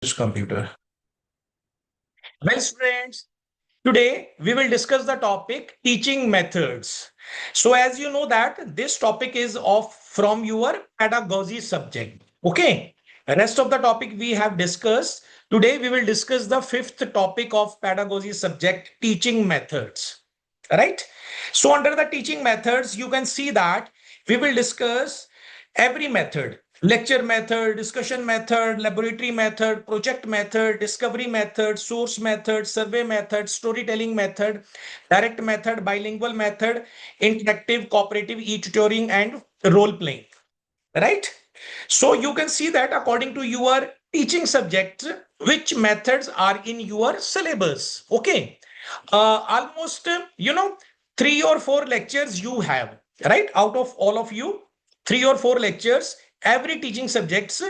Computer. Well, students, today we will discuss the topic teaching methods. So, as you know that this topic is of from your pedagogy subject. Okay. Rest of the topic we have discussed. Today we will discuss the fifth topic of pedagogy subject, teaching methods. Right. So, under the teaching methods, you can see that we will discuss every method: lecture method, discussion method, laboratory method, project method, discovery method, source method, survey method, storytelling method, direct method, bilingual method, interactive, cooperative, e-tutoring, and role playing. Right? So you can see that according to your teaching subjects, which methods are in your syllabus. Okay. Almost, 3 or 4 lectures you have, right? Out of all of you, 3 or 4 lectures, every teaching subjects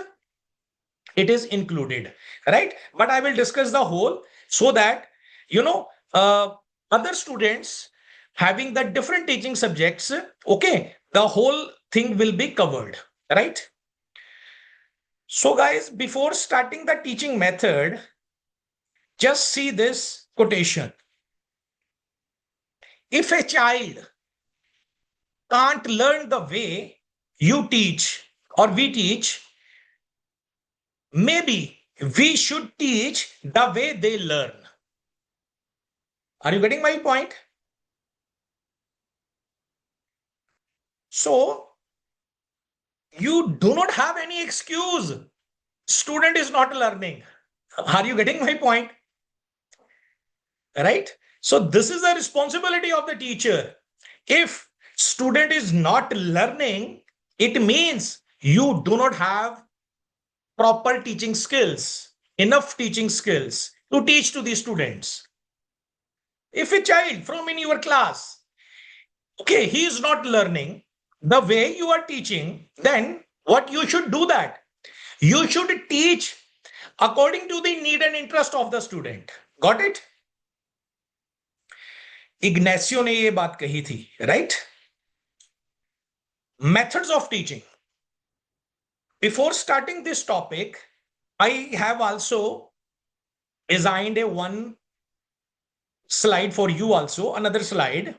it is included, right? But I will discuss the whole so that, you know, other students having the different teaching subjects, okay, the whole thing will be covered, right? So, guys, before starting the teaching method, just see this quotation. If a child can't learn the way you teach or we teach, maybe we should teach the way they learn. Are you getting my point? So, you do not have any excuse. Student is not learning. Are you getting my point? Right? So, this is the responsibility of the teacher. If student is not learning, it means you do not have proper teaching skills, enough teaching skills to teach to the students. If a child from in your class, okay, he is not learning the way you are teaching, then what you should do that? You should teach according to the need and interest of the student. Got it? इग्नेसियो ने ये बात कही थी, right? Methods of teaching. Before starting this topic, I have also designed a one slide for you also, another slide.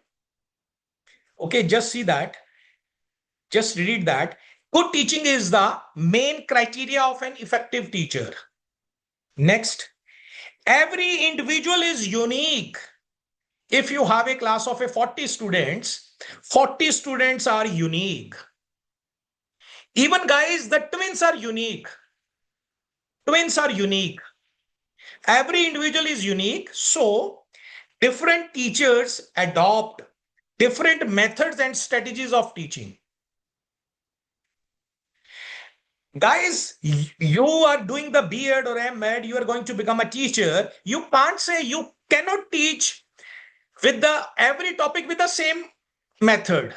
Okay, just see that. Just read that. Good teaching is the main criteria of an effective teacher. Next, every individual is unique. If you have a class of 40 students, 40 students are unique. Even guys, the twins are unique. Twins are unique. Every individual is unique. So, different teachers adopt different methods and strategies of teaching. Guys, you are doing the B.Ed or M.Ed, you are going to become a teacher. You can't say you cannot teach with the every topic with the same method.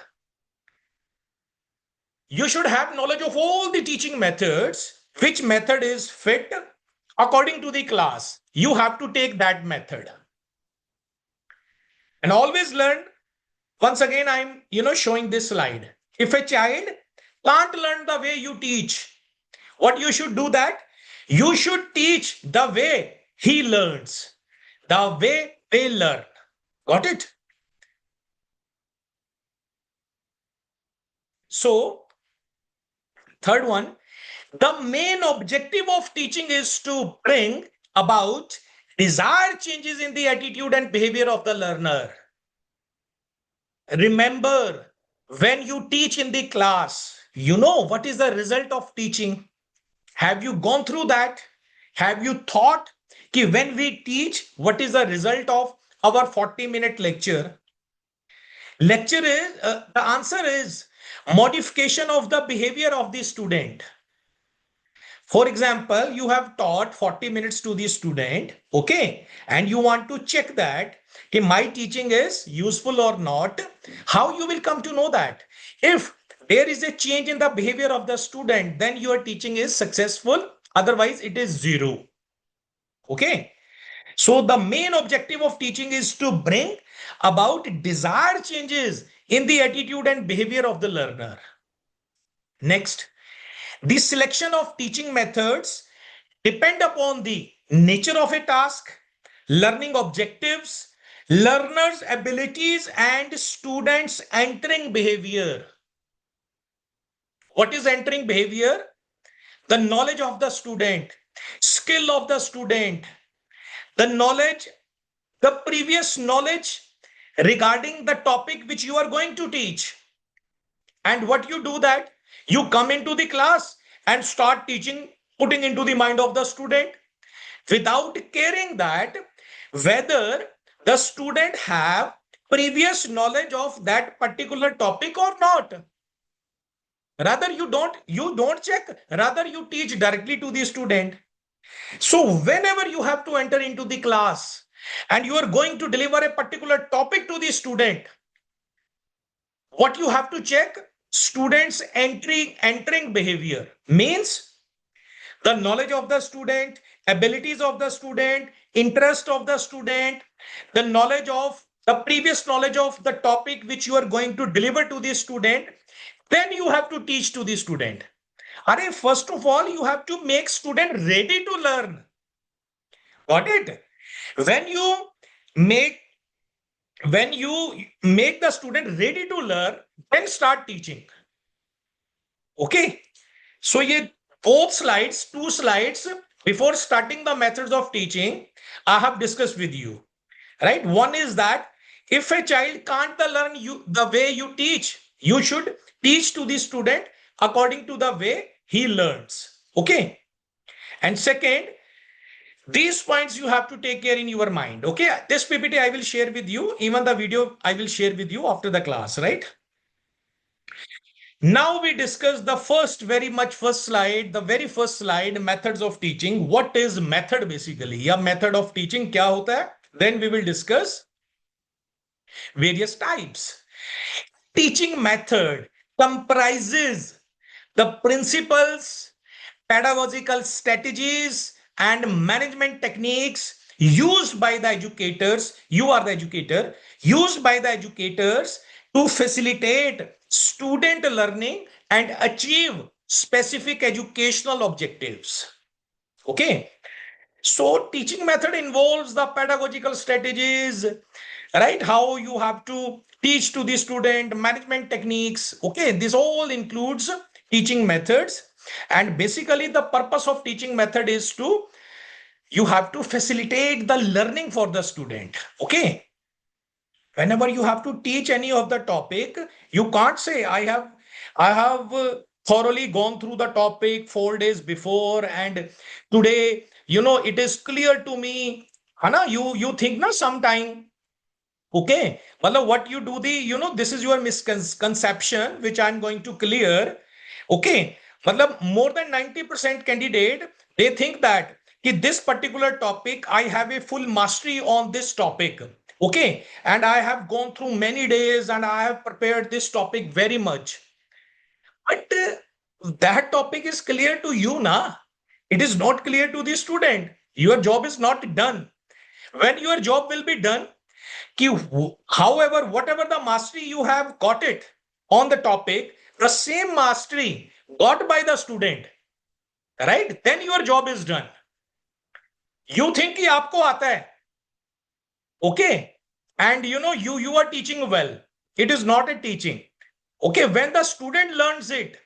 You should have knowledge of all the teaching methods. Which method is fit according to the class? You have to take that method. And always learn. Once again, I'm showing this slide. If a child can't learn the way you teach, what you should do that? You should teach the way he learns, the way they learn. Got it? So, third one, the main objective of teaching is to bring about desired changes in the attitude and behavior of the learner. Remember, when you teach in the class, you know what is the result of teaching. Have you gone through that? Have you thought कि when we teach, what is the result of our 40-minute lecture? Lecture is, the answer is modification of the behavior of the student. For example, you have taught 40 minutes to the student, okay, and you want to check that if my teaching is useful or not. How you will come to know that? If there is a change in the behavior of the student, then your teaching is successful. Otherwise, it is zero. Okay. So the main objective of teaching is to bring about desired changes in the attitude and behavior of the learner. Next, the selection of teaching methods depend upon the nature of a task, learning objectives, learners' abilities, and students' entering behavior. What is entering behavior? The knowledge of the student, skill of the student, the knowledge, the previous knowledge regarding the topic which you are going to teach. And what you do that, you come into the class and start teaching, putting into the mind of the student without caring that whether the student have previous knowledge of that particular topic or not. Rather, you don't check, rather you teach directly to the student. So whenever you have to enter into the class and you are going to deliver a particular topic to the student, what you have to check, students entering behavior means the knowledge of the student, abilities of the student, interest of the student, the knowledge of the previous knowledge of the topic which you are going to deliver to the student, then you have to teach to the student. Are first of all, you have to make student ready to learn. Got it? When you make when you make the student ready to learn, then start teaching. Okay. So ye both slides, two slides before starting the methods of teaching, I have discussed with you. Right? One is that if a child can't learn you the way you teach, you should teach to the student according to the way he learns. Okay. And second, these points you have to take care in your mind. Okay. This PPT I will share with you. Even the video I will share with you after the class, right? Now we discuss the very first slide, methods of teaching. What is method basically? या method of teaching क्या होता है? Then we will discuss various types. Teaching method comprises the principles, pedagogical strategies, and management techniques used by the educators. You are the educator, used by the educators to facilitate student learning and achieve specific educational objectives. Okay. So teaching method involves the pedagogical strategies, right? How you have to teach to the student, management techniques. Okay. This all includes teaching methods. And basically the purpose of teaching method is you have to facilitate the learning for the student. Okay. Whenever you have to teach any of the topic, you can't say I have thoroughly gone through the topic 4 days before and today it is clear to me. Hana, you think na sometime. Okay. Well, what you do this is your misconception which I'm going to clear. Okay. Well, more than 90% candidate, they think that this particular topic, I have a full mastery on this topic. Okay. And I have gone through many days and I have prepared this topic very much. But that topic is clear to you, na? It is not clear to the student. Your job is not done. When your job will be done, however, whatever the mastery you have got it on the topic, the same mastery got by the student, right? Then your job is done. You think कि आपको आता है. Okay. And you are teaching well. It is not a teaching. Okay. When the student learns it,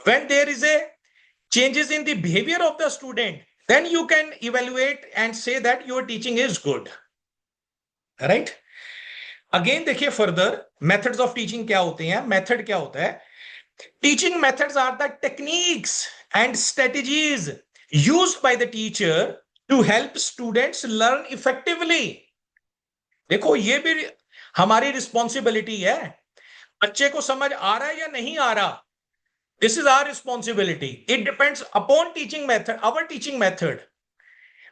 when there is a changes in the behavior of the student, then you can evaluate and say that your teaching is good. Right? Again, देखिए further, methods of teaching क्या होते हैं? Method क्या होता है? Teaching methods are the techniques and strategies used by the teacher to help students learn effectively. देखो ये भी हमारी रिस्पॉन्सिबिलिटी है. बच्चे को समझ आ रहा है या नहीं आ रहा, this is our responsibility. It depends upon teaching method, our teaching method.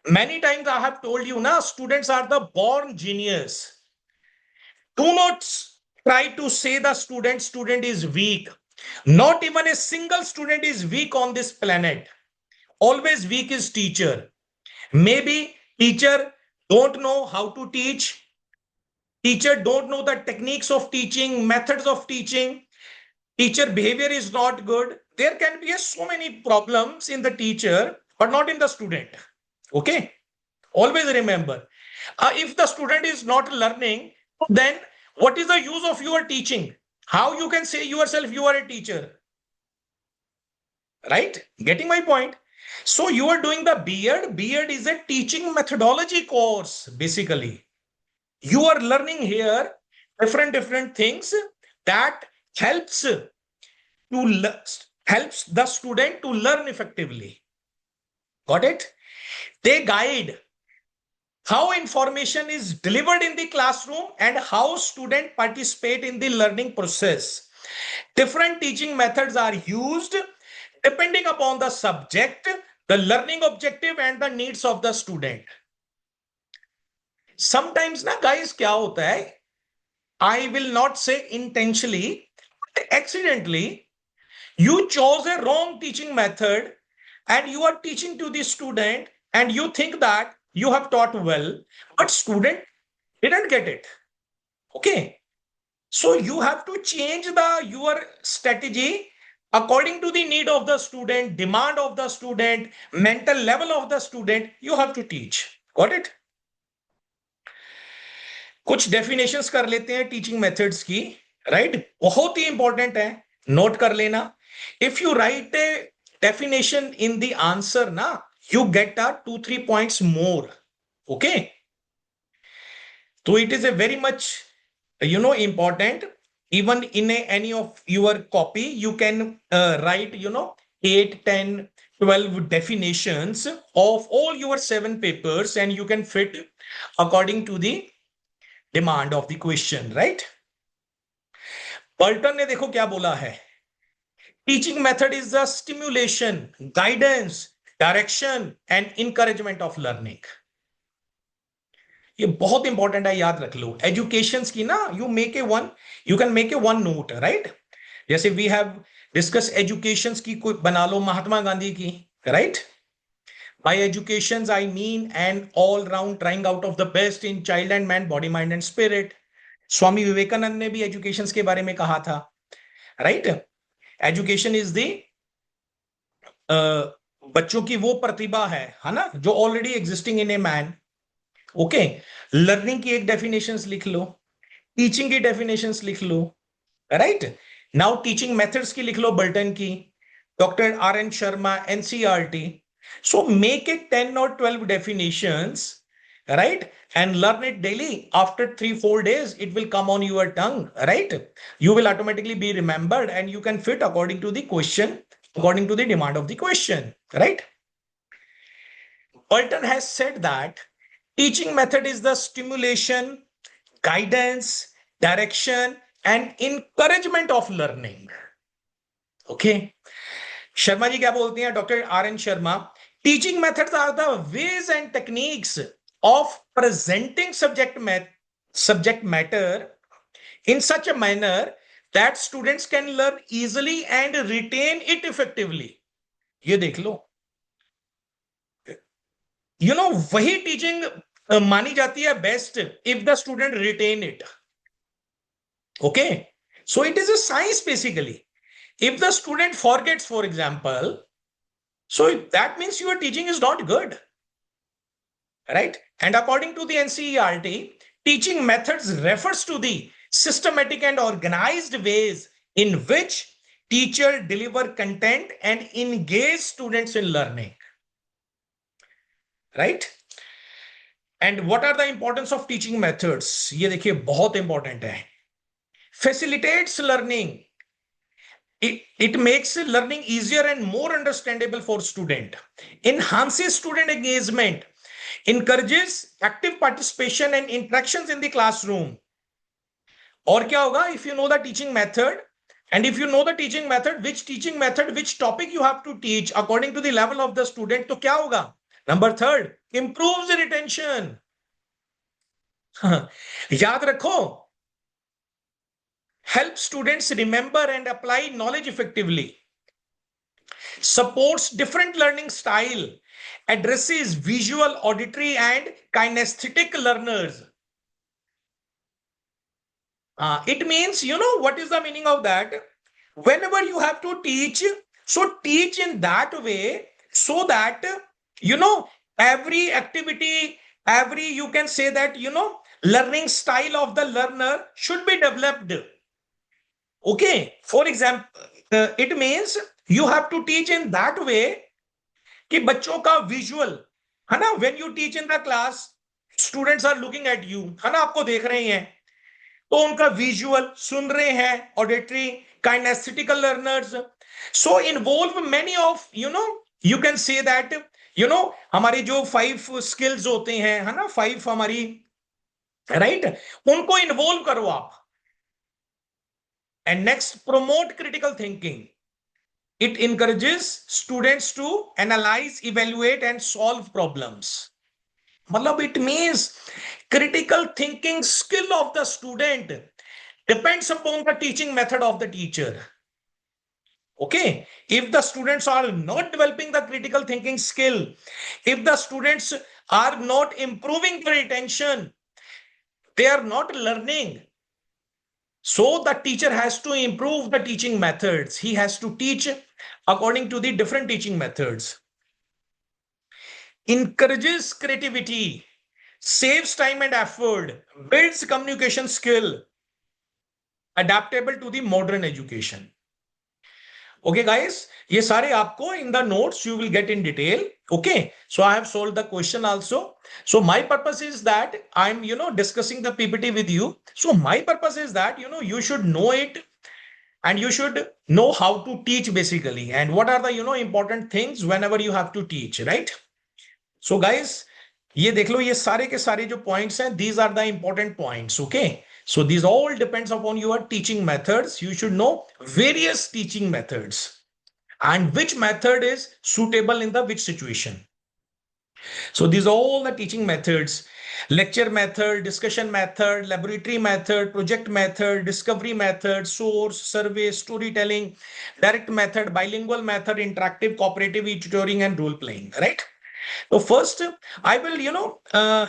Many times I have told you, students are the born genius. Do not try to say the student is weak. Not even a single student is weak on this planet. Always weak is teacher. Maybe teacher don't know how to teach. Teacher don't know the techniques of teaching, methods of teaching. Teacher behavior is not good. There can be so many problems in the teacher. but not in the student. Okay. Always remember, if the student is not learning, then what is the use of your teaching? How you can say yourself you are a teacher? Right? Getting my point? So you are doing the B.Ed. B.Ed is a teaching methodology course, basically. You are learning here different things that helps helps the student to learn effectively. Got it? They guide how information is delivered in the classroom and how students participate in the learning process. Different teaching methods are used depending upon the subject, the learning objective and the needs of the student. Sometimes na guys kya hota hai, I will not say intentionally, but accidentally, you chose a wrong teaching method and you are teaching to the student and you think that you have taught well, but student didn't get it. Okay. So you have to change your strategy according to the need of the student, demand of the student, mental level of the student. You have to teach. Got it? कुछ definitions कर लेते हैं teaching methods की, right? बहुत ही important है, note कर लेना. If you right a definition in the answer ना, you get 2-3 points more. Okay, so it is a very much important. Even in any of your copy you can write 8, 10, 12 definitions of all your 7 papers and you can fit according to the demand of the question, right? Burton ने देखो क्या बोला है, teaching method is the stimulation, guidance, direction and encouragement of learning. ये बहुत important है, याद रख लो. एजुकेशन की ना you can make a one note, right? जैसे वी हैव डिस्कस एजुकेशन की कोई बना लो महात्मा गांधी की, right? By education I mean an all round trying out of the best in child and man, body, mind and spirit. Swami Vivekananda ने भी education के बारे में कहा था, राइट? एजुकेशन इज दी बच्चों की वो प्रतिभा है ना, जो already existing in a man. Okay, learning की एक डेफिनेशंस लिख लो, टीचिंग की डेफिनेशंस लिख लो, राइट? नाउ टीचिंग मेथड्स की लिख लो, बर्टन की, doctor RN. Sharma, NCERT. So make it 10 or 12 definitions, right? And learn it daily. After 3-4 days, it will come on your tongue, right? You will automatically be remembered and you can fit according to the question, according to the demand of the question, right? Burton has said that teaching method is the stimulation, guidance, direction, and encouragement of learning. Okay. Sharma ji kya bolte hain? Dr. R.N. Sharma, teaching methods are the ways and techniques of presenting subject matter in such a manner that students can learn easily and retain it effectively. ये देख लो, वही teaching मानी जाती है best if the student retain it. Okay, so it is a science basically. If the student forgets, for example, so that means your teaching is not good, right? And according to the NCERT, teaching methods refers to the systematic and organized ways in which teacher deliver content and engage students in learning, right? And what are the importance of teaching methods? ये देखिए बहुत important है. Facilitates learning. It makes learning easier and more understandable for student. Enhances student engagement. Encourages active participation and interactions in the classroom. और क्या होगा? If you know the teaching method, and if you know the teaching method, which topic you have to teach according to the level of the student, तो क्या होगा? Number 3, improves retention. याद रखो, help students remember and apply knowledge effectively, supports different learning style, addresses visual, auditory, and kinesthetic learners. It means, what is the meaning of that? Whenever you have to teach, so teach in that way so that every activity, every, you can say that, learning style of the learner should be developed. Okay, for example, it means you have to teach in that way कि बच्चों का visual, है ना, when you teach in the class, students are looking at you, है ना, आपको देख रहे हैं, तो उनका विजुअल सुन रहे हैं, auditory, kinesthetical learners, so involve many of, you can say that, हमारी जो 5 स्किल्स होते हैं, है ना, 5 हमारी, राइट, उनको इन्वॉल्व करो आप. And next, promote critical thinking. It encourages students to analyze, evaluate, and solve problems. Matlab, it means critical thinking skill of the student depends upon the teaching method of the teacher. Okay, if the students are not developing the critical thinking skill, if the students are not improving their attention, they are not learning. So the teacher has to improve the teaching methods. He has to teach according to the different teaching methods. Encourages creativity, saves time and effort, builds communication skill, adaptable to the modern education. Okay, guys, ये सारे आपको in the notes you will get in detail. Okay, so I have solved the question also. So my purpose is that I'm, discussing the PPT with you. So my purpose is that, you should know it and you should know how to teach basically. And what are the, important things whenever you have to teach, right? So guys, ये देख लो, ये सारे के सारे जो points हैं, these are the important points. Okay. So these all depends upon your teaching methods. You should know various teaching methods and which method is suitable in the which situation. So these are all the teaching methods: lecture method, discussion method, laboratory method, project method, discovery method, source, survey, storytelling, direct method, bilingual method, interactive, cooperative, e-tutoring, and role playing, right? So first I will,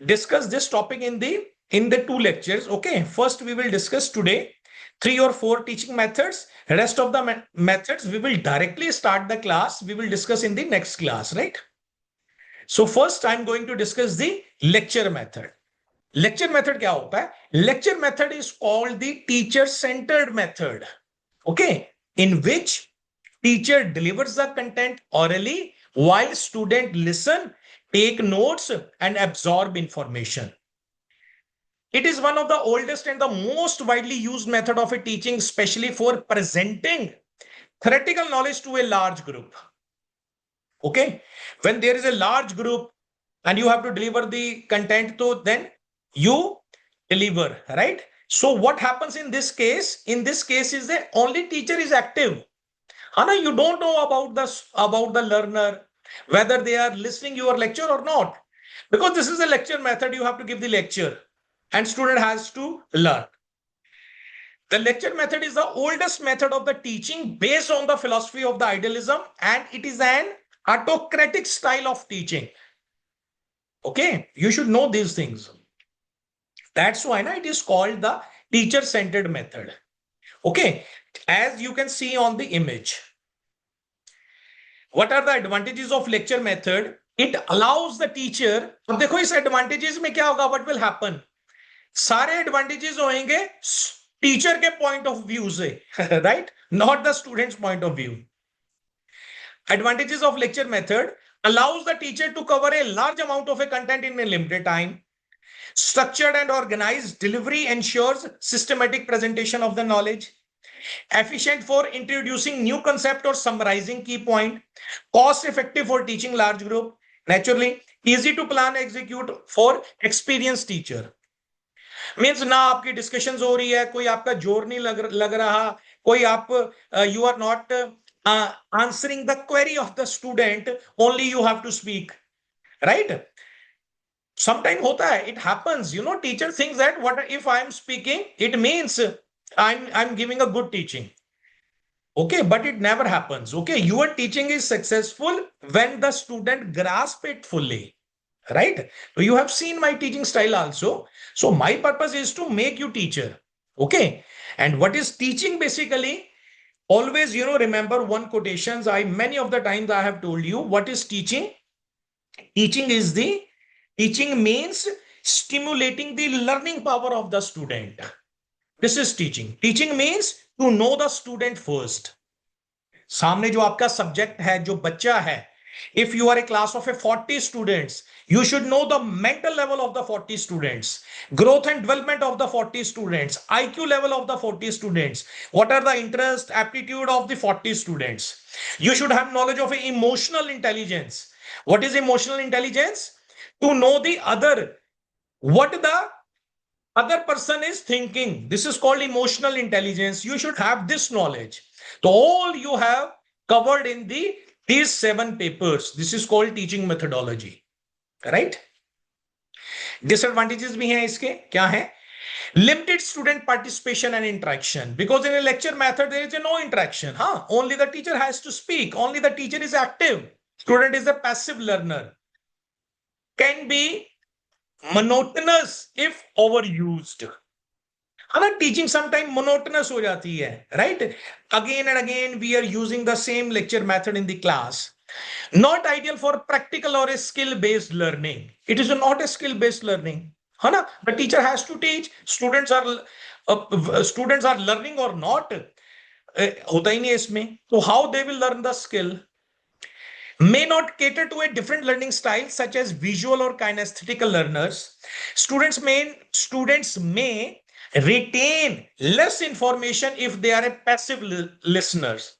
discuss this topic in the 2 lectures. Okay, first we will discuss today 3 or 4 teaching methods. Rest of the methods we will directly start the class, we will discuss in the next class, right? So first I'm going to discuss the lecture method. Lecture method क्या होता है? Lecture method is called the teacher centered method. Okay, in which teacher delivers the content orally while student listen, take notes, and absorb information. It is one of the oldest and the most widely used method of a teaching, especially for presenting theoretical knowledge to a large group. Okay, when there is a large group and you have to deliver the content, to then you deliver, right? So what happens in this case? In this case is the only teacher is active. Hana, you don't know about the learner, whether they are listening your lecture or not, because this is a lecture method. You have to give the lecture and student has to learn. The lecture method is the oldest method of the teaching based on the philosophy of the idealism, and it is an autocratic style of teaching. Okay, you should know these things. That's why it is called the teacher-centered method. Okay, as you can see on the image. What are the advantages of lecture method? It allows the teacher. अब देखो इस advantages में क्या होगा? What will happen? सारे advantages होंगे teacher के point of view से, right? Not the student's point of view. Advantages of lecture method: allows the teacher to cover a large amount of a content in a limited time. Structured and organized delivery ensures systematic presentation of the knowledge. Efficient for introducing new concept or summarizing key point. Cost effective for teaching large group. Naturally, easy to plan, execute for experienced teacher. Means ना आपकी discussions हो रही है, कोई आपका जोर नहीं लग रहा, कोई आप you are not answering the query of the student, only you have to speak, right? Sometimes hota hai, it happens, teacher thinks that what if I am speaking, it means I'm giving a good teaching. Okay, but it never happens. Okay, your teaching is successful when the student grasp it fully, right? So you have seen my teaching style also. So my purpose is to make you teacher. Okay, and what is teaching basically? Always, remember one quotations. Many of the times I have told you what is teaching. Teaching means stimulating the learning power of the student. This is teaching. Teaching means to know the student first. सामने जो आपका subject है, जो बच्चा है, if you are a class of a 40 students, you should know the mental level of the 40 students, growth and development of the 40 students, IQ level of the 40 students, what are the interest, aptitude of the 40 students. You should have knowledge of emotional intelligence. What is emotional intelligence? To know the other, what the other person is thinking. This is called emotional intelligence. You should have this knowledge. So all you have covered in these 7 papers. This is called teaching methodology. Right? Disadvantages bhi hain iske. Kya hai? Limited student participation and interaction. Because in a lecture method, there is no interaction. Only the teacher has to speak. Only the teacher is active. Student is a passive learner. Can be monotonous if overused. Teaching sometimes monotonous ho jati hai, right? Again and again, we are using the same lecture method in the class. Not ideal for practical or a skill-based learning. It is not a skill-based learning. The teacher has to teach. Students are learning or not. होता ही नहीं है इसमें. So how they will learn the skill? May not cater to a different learning style, such as visual or kinesthetical learners. Students may retain less information if they are a passive listeners.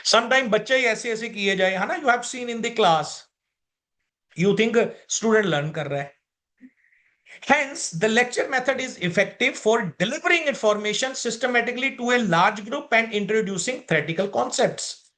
Sometimes बच्चे ऐसे ऐसे किए जाए, है ना? You have seen in the class. You think student learn कर रहा है. Hence, the lecture method is effective for delivering information systematically to a large group and introducing theoretical concepts.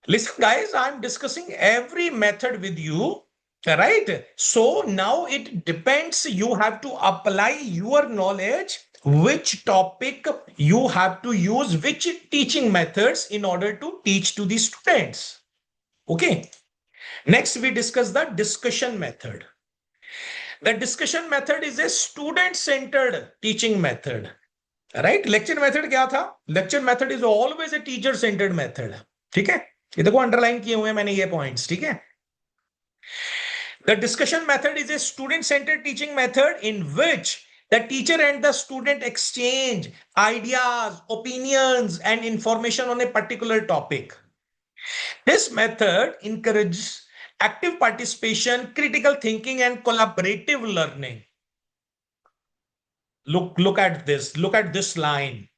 Listen, guys, I'm discussing every method with you, right? So now it depends. You have to apply your knowledge, which topic you have to use, which teaching methods in order to teach to the students. Okay. Next, we discuss the discussion method. The discussion method is a student-centered teaching method, right? Lecture method क्या था? Lecture method is always a teacher-centered method. ठीक है? ये देखो underline किए हुए हैं मैंने ये पॉइंट्स, ठीक है? The discussion method is a student-centered teaching method in which the teacher and the student exchange ideas, opinions, and information on a particular topic. This method encourages active participation, critical thinking, and collaborative learning. Look at this. Look at this line.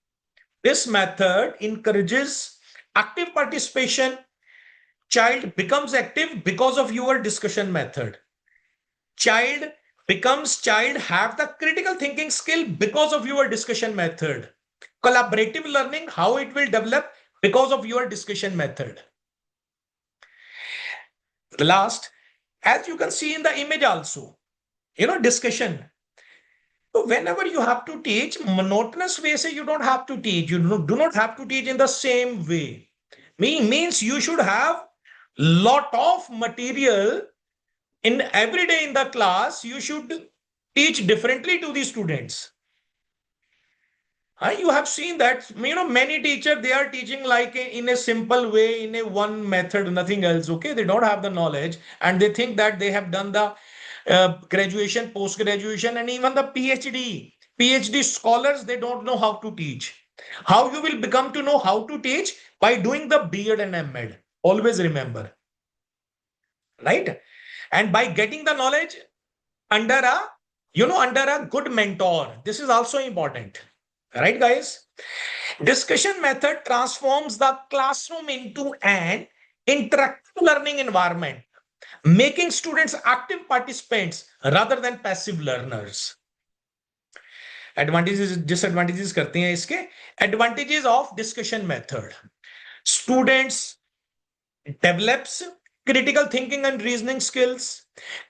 This method encourages active participation. Child becomes active because of your discussion method. Child have the critical thinking skill because of your discussion method. Collaborative learning, how it will develop because of your discussion method. The last, as you can see in the image also, discussion. So whenever you have to teach, monotonous way say you don't have to teach. You do not have to teach in the same way. Means you should have lot of material in every day in the class. You should teach differently to the students. You have seen that, many teachers, they are teaching like in a simple way, in a one method, nothing else. Okay, they don't have the knowledge and they think that they have done the graduation, post-graduation, and even the PhD scholars, they don't know how to teach. How you will become to know how to teach? By doing the B.Ed and M.Ed. Always remember. Right? And by getting the knowledge under a good mentor. This is also important. Right, guys? Discussion method transforms the classroom into an interactive learning environment, making students active participants rather than passive learners. Advantages, disadvantages करते हैं इसके. Advantages of discussion method. Students develops critical thinking and reasoning skills,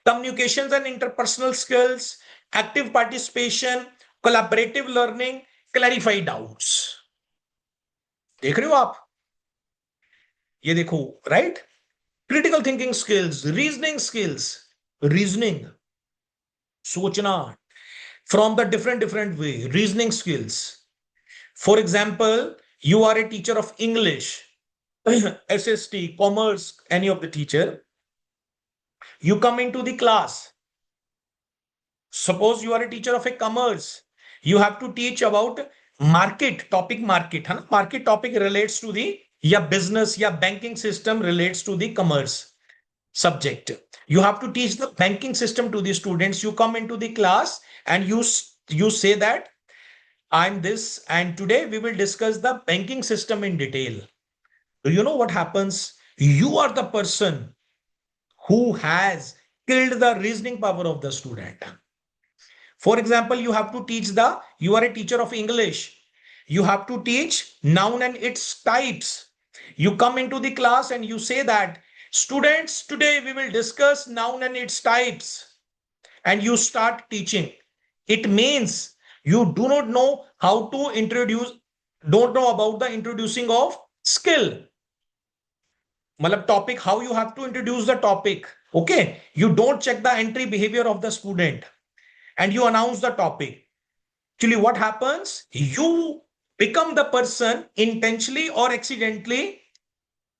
communications and interpersonal skills, active participation, collaborative learning, clarify doubts. देख रहे हो आप? ये देखो, right? Critical thinking skills, reasoning skills, सोचना from the different way, reasoning skills. For example, You are a teacher of English, SST, commerce, any of the teacher. You come into the class. Suppose you are a teacher of a commerce. You have to teach about market, topic market. Huh? Market topic relates to the या business या banking system relates to the commerce subject. You have to teach the banking system to the students. You come into the class and you say that I'm this, and today we will discuss the banking system in detail. Do you know what happens? You are the person who has killed the reasoning power of the student. For example, you are a teacher of English. You have to teach noun and its types. You come into the class and you say that, students, today we will discuss noun and its types. And you start teaching. It means you do not know how to don't know about the introducing of skill. Matlab topic, how you have to introduce the topic. Okay. You don't check the entry behavior of the student and you announce the topic. Actually, what happens? You become the person intentionally or accidentally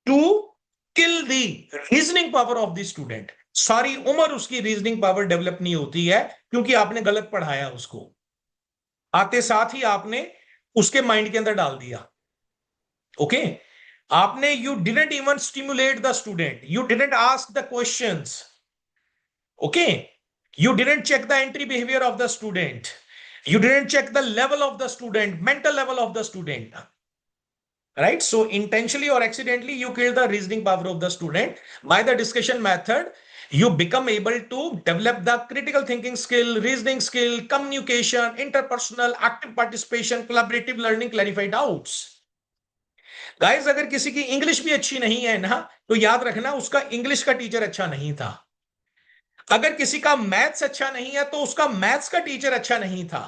to kill the reasoning power of the student. सारी उम्र उसकी reasoning power develop नहीं होती है क्योंकि आपने गलत पढ़ाया उसको, आते साथ ही आपने उसके माइंड के अंदर डाल दिया. ओके, आपने you didn't even stimulate the student, you didn't ask the questions. Okay, you didn't check the entry behavior of the student. You didn't check the level of the student, mental level of the student. Right? So intentionally or accidentally, you kill the reasoning power of the student. By the discussion method, you become able to develop the critical thinking skill, reasoning skill, communication, interpersonal, active participation, collaborative learning, clarify doubts. Guys, अगर किसी की English भी अच्छी नहीं है ना, तो याद रखना उसका इंग्लिश का टीचर अच्छा नहीं था. अगर किसी का मैथ्स अच्छा नहीं है तो उसका मैथ्स का टीचर अच्छा नहीं था.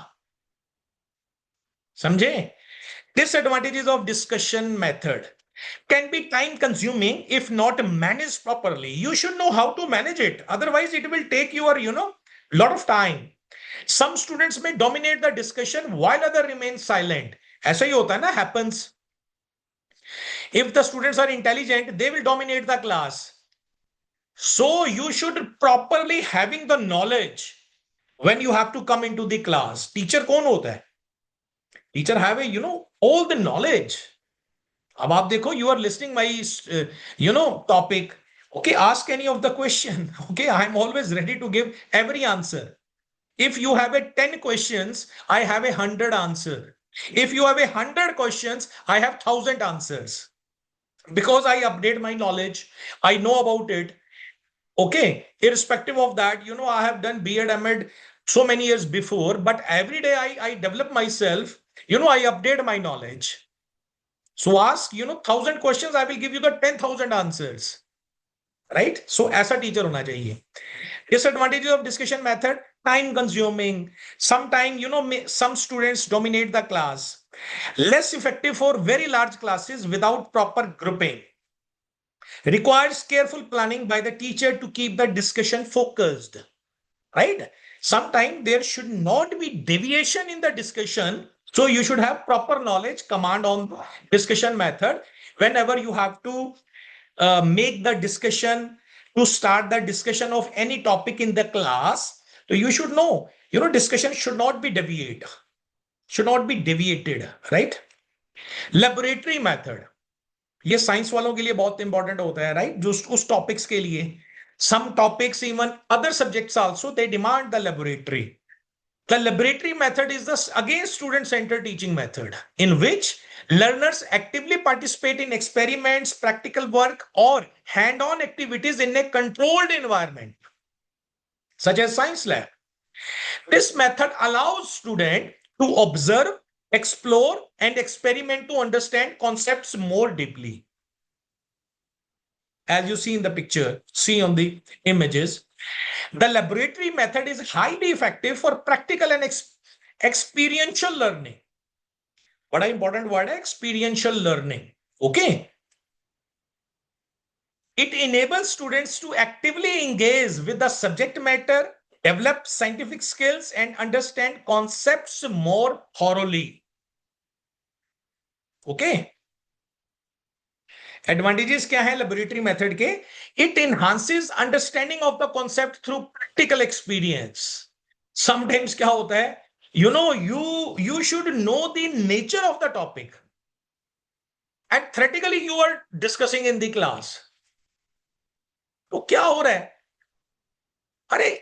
समझे? Disadvantages of discussion method can be time consuming if not managed properly. You should know how to manage it. Otherwise, it will take your, lot of time. Some students may dominate the discussion while other remain silent. ऐसा ही होता है ना, happens. If the students are intelligent, they will dominate the class. So you should properly having the knowledge when you have to come into the class. Teacher कौन होता है? Teacher have a, all the knowledge. अब आप देखो, you are listening my, topic. Okay, ask any of the question. Okay, I am always ready to give every answer. If you have a 10 questions, I have 100 answer. If you have 100 questions, I have 1,000 answers. Because I update my knowledge, I know about it. Okay, irrespective of that, I have done B.Ed, M.Ed so many years before, but every day I develop myself, I update my knowledge. So ask, 1,000 questions, I will give you the 10,000 answers. Right? So ऐसा teacher होना चाहिए. Disadvantages of discussion method: time consuming. Sometimes, some students dominate the class. Less effective for very large classes without proper grouping. Requires careful planning by the teacher to keep the discussion focused. Right? Sometimes there should not be deviation in the discussion. So you should have proper knowledge, command on discussion method. Whenever you have to make the discussion, to start the discussion of any topic in the class, so you should know, discussion should not be deviated, right? Laboratory method. ये science वालों के लिए बहुत important होता है, right? जो उस topics के लिए, some topics, even other subjects also, they demand the laboratory. The laboratory method is the again student-centered teaching method in which learners actively participate in experiments, practical work, or hand-on activities in a controlled environment, such as science lab. This method allows students to observe, explore, and experiment to understand concepts more deeply. As you see in the picture, see on the images, the laboratory method is highly effective for practical and experiential learning. What an important word, experiential learning. Okay. It enables students to actively engage with the subject matter, develop scientific skills, and understand concepts more thoroughly. Okay, advantages क्या है laboratory method के? It enhances understanding of the concept through practical experience. Sometimes क्या होता है, you should know the nature of the topic and theoretically you are discussing in the class. तो क्या हो रहा है? अरे,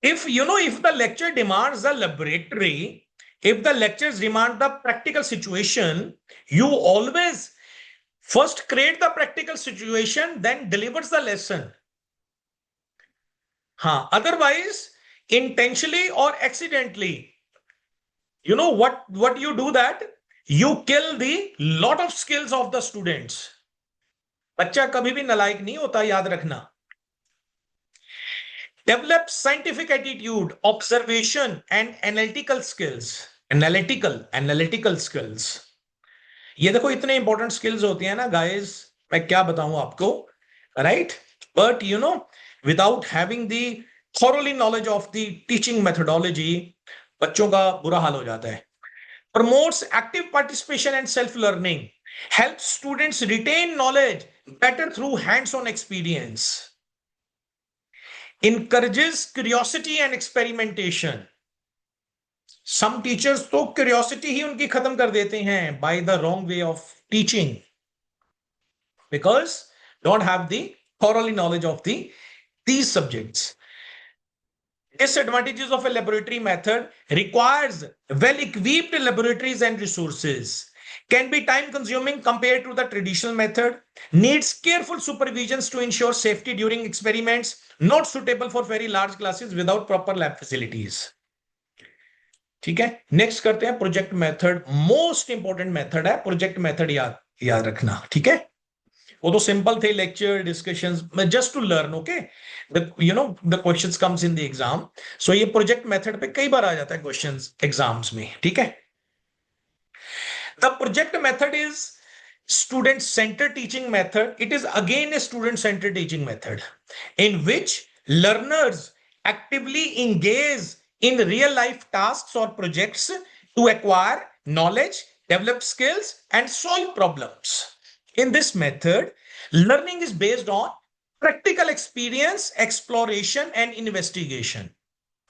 if the lecture demands the laboratory, if the lectures demand the practical situation, you always first create the practical situation, then delivers the lesson. Otherwise, intentionally or accidentally, what you do that you kill the lot of skills of the students. बच्चा कभी भी नालायक नहीं होता, याद रखना. Develop scientific attitude, observation and analytical skills. Analytical skills. ये देखो इतने इंपॉर्टेंट स्किल्स होती है ना गाइस, मैं क्या बताऊं आपको, right? But without having the thoroughly knowledge of the teaching methodology, बच्चों का बुरा हाल हो जाता है. Promotes active participation and self-learning. Helps students retain knowledge better through hands-on experience. Encourages curiosity and experimentation. Some teachers तो curiosity ही उनकी खत्म कर देते हैं by the wrong way of teaching, because don't have the thoroughly knowledge of these subjects. Disadvantages of a laboratory method: requires well-equipped laboratories and resources, can be time-consuming compared to the traditional method, needs careful supervisions to ensure safety during experiments, not suitable for very large classes without proper lab facilities. ठीक है, next करते हैं project method. Most important method है project method, याद रखना. ठीक है, वो तो सिंपल थे lecture discussions, just to learn. Okay, the questions comes in the exam. So ये प्रोजेक्ट मेथड पे कई बार आ जाता है क्वेश्चंस एग्जाम्स में. ठीक है, the project method is student centered teaching method. It is again a student centered teaching method in which learners actively engage in real life tasks or projects to acquire knowledge, develop skills and solve problems. In this method, learning is based on practical experience, exploration and investigation.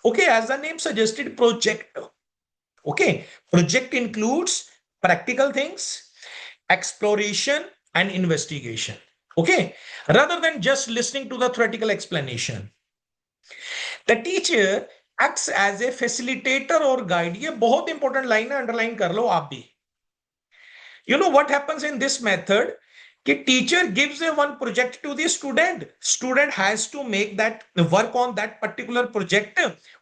Okay, as the name suggested, project. Okay, project includes practical things, exploration and investigation. Okay, rather than just listening to the theoretical explanation. The teacher acts as a facilitator or guide. ये बहुत important line है, underline कर लो आप भी. What happens in this method, कि teacher gives a one project to the student has to make that work on that particular project,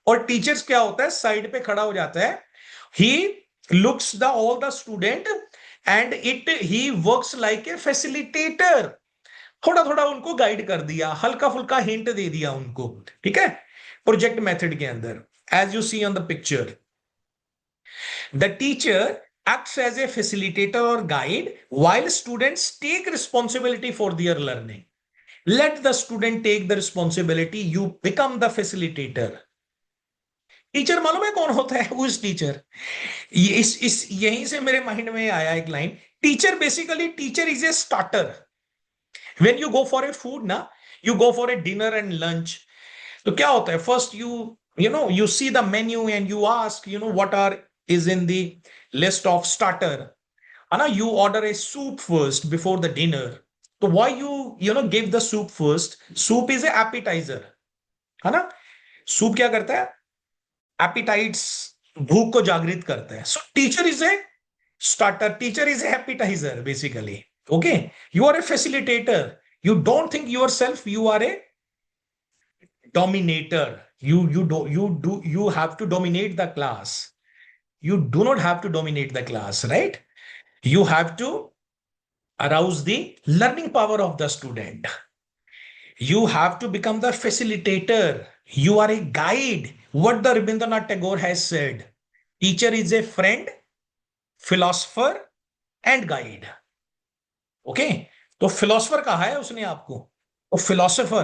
और teachers क्या होता है, साइड पे खड़ा हो जाता है. He looks all the student and he works like a facilitator. थोड़ा थोड़ा उनको गाइड कर दिया, हल्का फुल्का हिंट दे दिया उनको. ठीक है, प्रोजेक्ट मेथड के अंदर, as you see on the picture, the teacher acts as a facilitator or guide while students take responsibility for their learning. Let the student take the responsibility, you become the facilitator. Teacher मालूम है कौन होता है? Who is teacher? यहीं से मेरे mind में आया एक line. Teacher basically, teacher is a starter. When you go for a food ना, you go for a dinner and lunch, तो क्या होता है, first you see the menu and you ask what is in the list of starter. You order a soup first before the dinner. So why you give the soup first? Soup is a appetizer, है ना? soup क्या करता है? Appetites, भूख को जागृत करता है. So teacher is a starter, teacher is a appetizer basically. Okay, you are a facilitator. You don't think yourself you are a dominator. You have to dominate the class. You do not have to dominate the class, right? You have to arouse the learning power of the student. You have to become the facilitator. You are a guide. What the Rabindranath Tagore has said, teacher is a friend, philosopher and guide. Okay, तो philosopher कहा है उसने आपको, तो philosopher,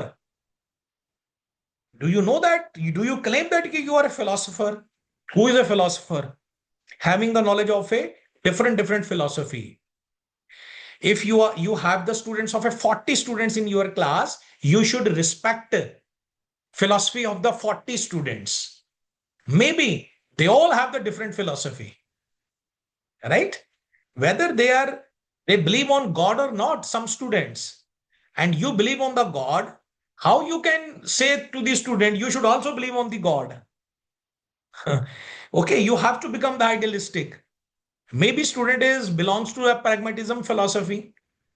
do you know that? Do you claim that you are a philosopher? Who is a philosopher? Having the knowledge of a different philosophy. If you have the students of a 40 students in your class, you should respect philosophy of the 40 students. Maybe they all have the different philosophy, right? Whether they believe on God or not, some students, and you believe on the God, how you can say to the student, you should also believe on the God? Okay, you have to become the idealistic. Maybe student is belongs to a pragmatism philosophy.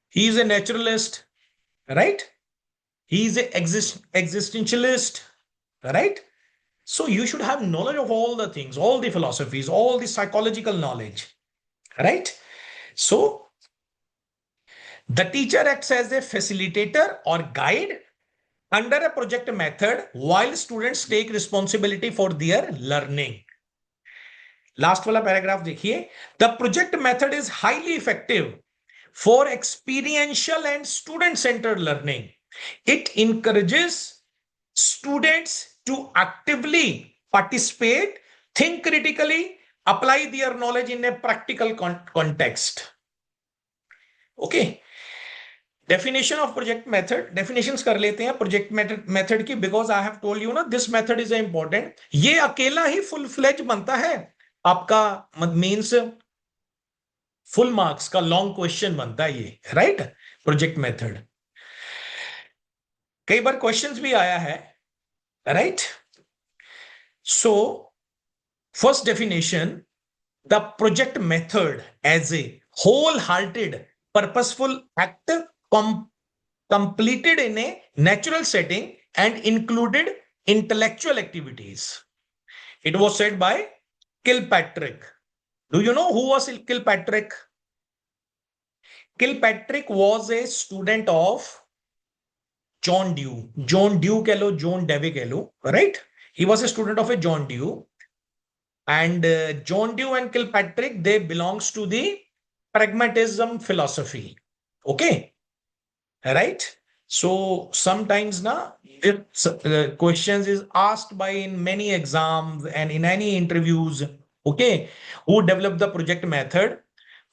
He is a naturalist, right? He is a existentialist, right? So you should have knowledge of all the things, all the philosophies, all the psychological knowledge, right? So the teacher acts as a facilitator or guide under a project method while students take responsibility for their learning. Last वाला paragraph देखिए. The project method is highly effective for experiential and student-centered learning. It encourages students to actively participate, think critically, apply their knowledge in a practical context. Okay. Definition of project method. Definitions कर लेते हैं project method की, because I have told you ना, this method is important. ये अकेला ही full fledged बनता है आपका, मीन्स फुल मार्क्स का लॉन्ग क्वेश्चन बनता है ये, राइट? प्रोजेक्ट मेथड कई बार क्वेश्चंस भी आया है, right? So first definition, the project method as a whole hearted purposeful act completed in a natural setting and included intellectual activities. It was said by Kilpatrick. Do you know who was Kilpatrick? Kilpatrick was a student of John Dewey. John Dewey कह लो, John Dewey कह लो, right? He was a student of a John Dewey. And John Dewey and Kilpatrick, they belongs to the pragmatism philosophy. Okay? Right? So sometimes na, questions is asked by in many exams and in any interviews. Okay, who developed the project method?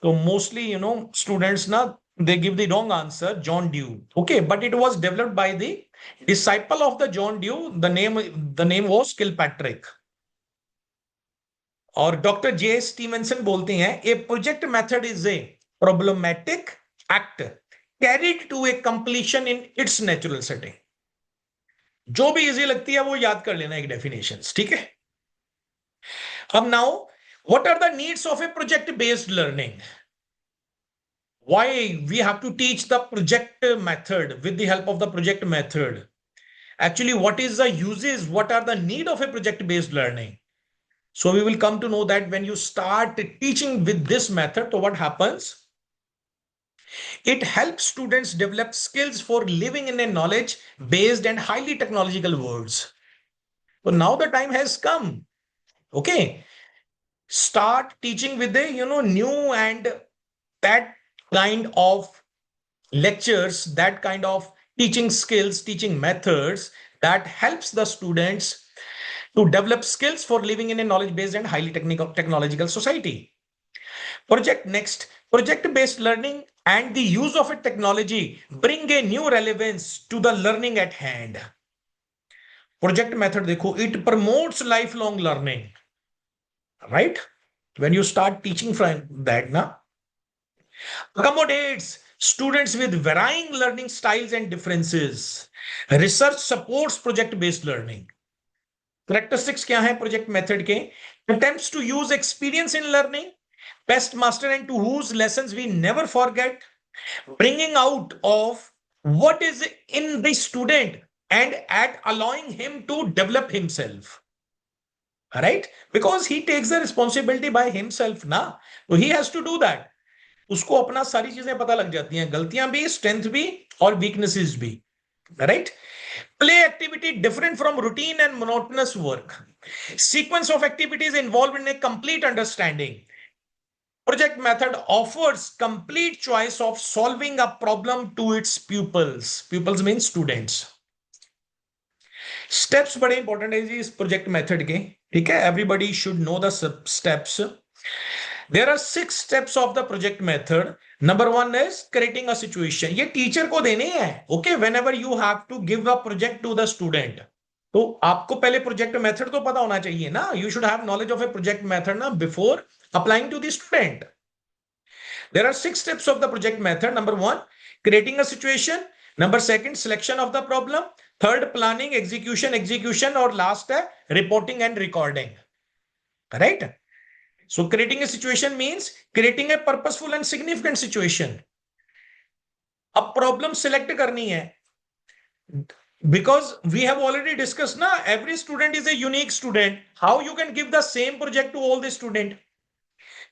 So mostly, students na, they give the wrong answer, John Dewey. Okay, but it was developed by the disciple of the John Dewey. The name was Kilpatrick. और doctor J Stevenson बोलते हैं, a project method is a problematic act carried to a completion in its natural setting. जो भी easy लगती है वो याद कर लेना एक डेफिनेशंस, ठीक है? अब now, what are the needs of a project based learning? Why we have to teach the project method with the help of the project method? Actually, what is the uses? What are the need of a project based learning? So we will come to know that when you start teaching with this method, so what happens? It helps students develop skills for living in a knowledge-based and highly technological world. So now the time has come. Okay. Start teaching with a, new and that kind of lectures, that kind of teaching skills, teaching methods that helps the students to develop skills for living in a knowledge-based and highly technological society. Project-based learning and the use of a technology bring a new relevance to the learning at hand. Project method देखो, it promotes lifelong learning, right? When you start teaching from that, accommodates students with varying learning styles and differences. Research supports project-based learning. Characteristics क्या है project method के? Attempts to use experience in learning, best master and to whose lessons we never forget, bringing out of what is in the student and at allowing him to develop himself, right? Because he takes the responsibility by himself na, so he has to do that. उसको अपना सारी चीजें पता लग जाती हैं, गलतियां भी, स्ट्रेंथ भी और वीकनेसेस भी, right? Play activity different from routine and monotonous work. Sequence of activities involved in a complete understanding. Project method offers complete choice of solving a problem to its pupils. Pupils means students. Steps बड़े important है जी इस project method के, ठीक है? Everybody should know the steps. There are 6 steps of the project method. Number 1 is creating a situation. ये teacher को देने हैं. Okay, whenever you have to give a project to the student, तो आपको पहले प्रोजेक्ट मेथड तो पता होना चाहिए ना. You should have knowledge of a project method ना before applying to the student. There are 6 steps of the project method. Number 1, creating a situation. Number 2, selection of the problem. Third, planning, execution, or last, reporting and recording. Right? So creating a situation means creating a purposeful and significant situation. अब problem select करनी है. Because we have already discussed na, every student is a unique student. How you can give the same project to all the student?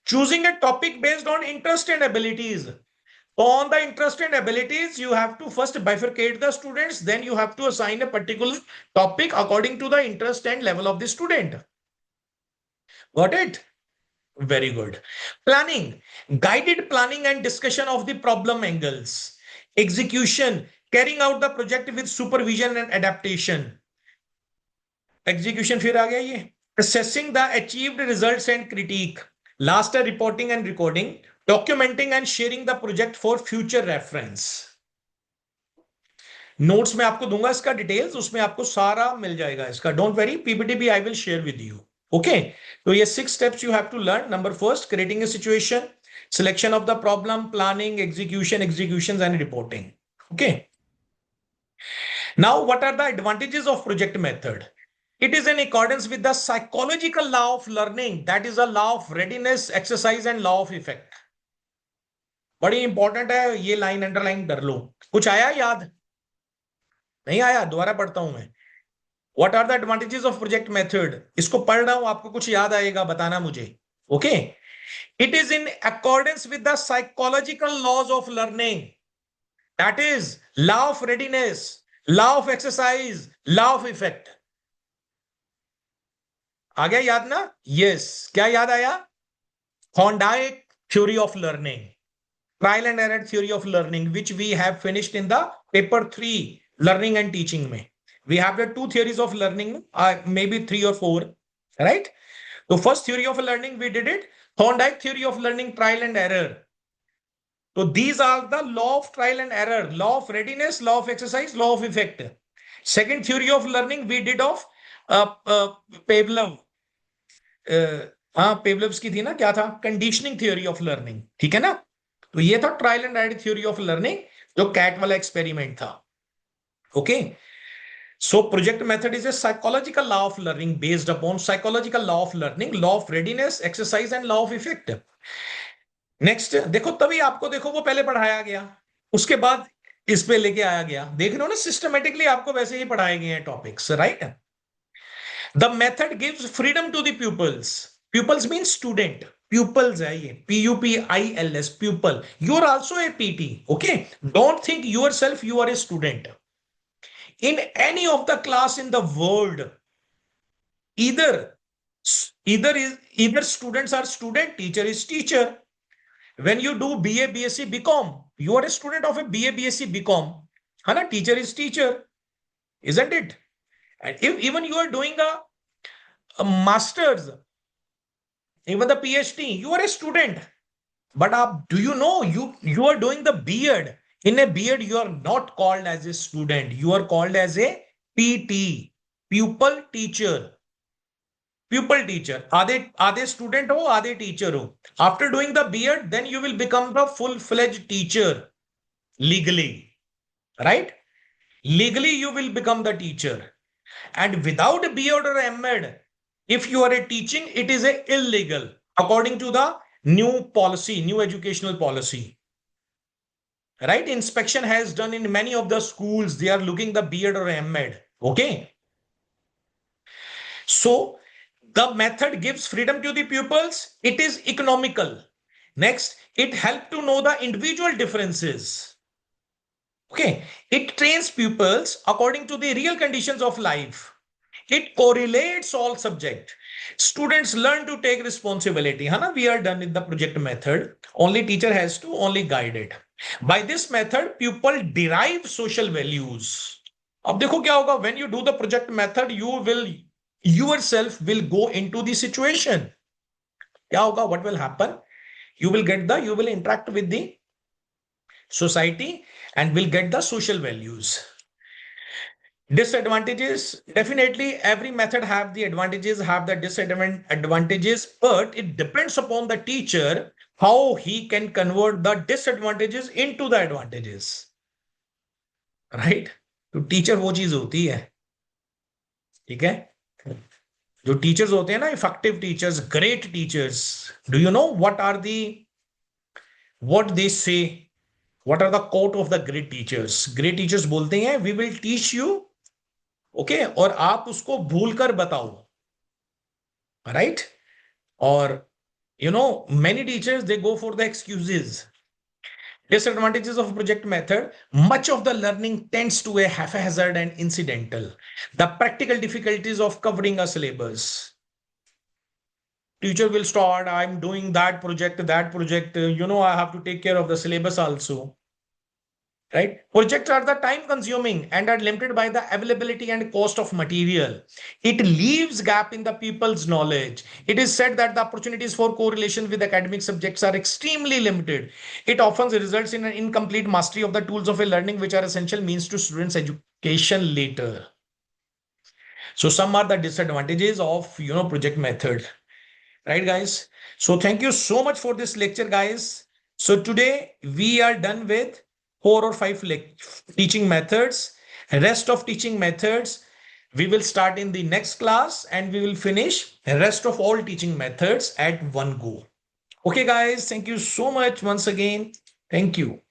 Choosing a topic based on interest and abilities. On the interest and abilities, you have to first bifurcate the students, then you have to assign a particular topic according to the interest and level of the student. Got it? Very good. Planning, guided planning and discussion of the problem angles. Execution, carrying out the project with supervision and adaptation. Execution फिर आ गया ये. Assessing the achieved results and critique. Last, reporting and recording. Documenting and sharing the project for future reference. Notes में आपको दूंगा इसका details, उसमें आपको सारा मिल जाएगा इसका. डोंट वेरी, पीपीटी भी I will share with you. Okay, तो ये 6 steps you have to learn. Number first, creating a situation, selection of the problem, planning, executions and reporting. Okay. Now, what are the advantages of project method? It is in accordance with the psychological law of learning, that is a law of readiness, exercise and law of effect. बड़ी important है ये line, underline कर लो. कुछ आया याद? नहीं आया? दोबारा पढ़ता हूं मैं. What are the advantages of project method? इसको पढ़ रहा हूं, आपको कुछ याद आएगा, बताना मुझे. Okay. It is in accordance with the psychological laws of learning, that is law of readiness, law of exercise, law of effect. आ गया याद ना? Yes. क्या याद आया? Thorndike theory of learning, trial and error theory of learning, which we have finished in the paper 3 learning and teaching में. We have the 2 theories of learning, maybe 3 or 4, right? So first theory of learning we did it, Thorndike theory of learning, trial and error. So these are the law of trial and error, law of readiness, law of exercise, law of effect. Second theory of learning we did of Pavlov. हाँ, पेवलोव्स की थी ना, क्या था? Conditioning theory of learning. ठीक है ना? तो ये था trial and error theory of learning, जो कैट वाला एक्सपेरिमेंट था. Okay. So project method is A psychological law of learning based upon psychological law of learning, law of readiness, exercise and law of effect. Next देखो, तभी आपको देखो वो पहले पढ़ाया गया, उसके बाद इस पे लेके आया गया. देख रहे हो ना, सिस्टमेटिकली आपको वैसे ही पढ़ाए गए हैं topics, right? The method gives freedom to the pupils. Pupils means student. Pupils है ये, PUPILS, pupil. You are also a PT. Okay. Don't think yourself you are a student. In any of the class in the world, either students are student, teacher is teacher. When you do BA, BSc, BCom, you are a student of a BA, BSc, BCom. है ना? Teacher is teacher, isn't it? And if even you are doing a master's, even the PhD, you are a student. But do you know you are doing the B.Ed? In a B.Ed, you are not called as a student. You are called as a PT, pupil teacher. Pupil teacher. आधे student हो, आधे teacher हो. After doing the B.Ed, then you will become the full-fledged teacher legally, right? Legally, you will become the teacher. And without a B.Ed or M.Ed, if you are a teaching, it is a illegal according to the new policy, new educational policy, right? Inspection has done in many of the schools. They are looking the B.Ed or M.Ed. Okay. So the method gives freedom to the pupils. It is economical. Next, it helps to know the individual differences. Okay. It trains pupils according to the real conditions of life. It correlates all subject. Students learn to take responsibility. Hana, we are done with the project method. Only teacher has to only guide it. By this method, pupil derive social values. अब देखो क्या होगा, when you do the project method, you yourself will go into the situation. क्या होगा? What will happen? you will interact with the society and will get the social values. Disadvantages, definitely every method have the advantages, have the disadvantages, but it depends upon the teacher how he can convert the disadvantages into the advantages, right? तो teacher वो चीज होती है, ठीक है? जो teachers होते हैं ना, effective teachers, great teachers, do you know what they say, what are the quote of the great teachers? Great teachers बोलते हैं we will teach you, okay, और आप उसको भूल कर बताओ, राइट? और many teachers they go for the excuses. Disadvantages of project method: much of the learning tends to a haphazard and incidental. The practical difficulties of covering a syllabus. Teacher will start, I'm doing that project, I have to take care of the syllabus also. Right? Projects are the time consuming and are limited by the availability and cost of material. It leaves gap in the people's knowledge. It is said that the opportunities for correlation with academic subjects are extremely limited. It often results in an incomplete mastery of the tools of a learning, which are essential means to students' education later. So some are the disadvantages of, project method. Right, guys? So thank you so much for this lecture, guys. So today we are done with 4 or 5 teaching methods. Rest of teaching methods we will start in the next class, and we will finish the rest of all teaching methods at one go. Okay, guys, thank you so much once again. Thank you.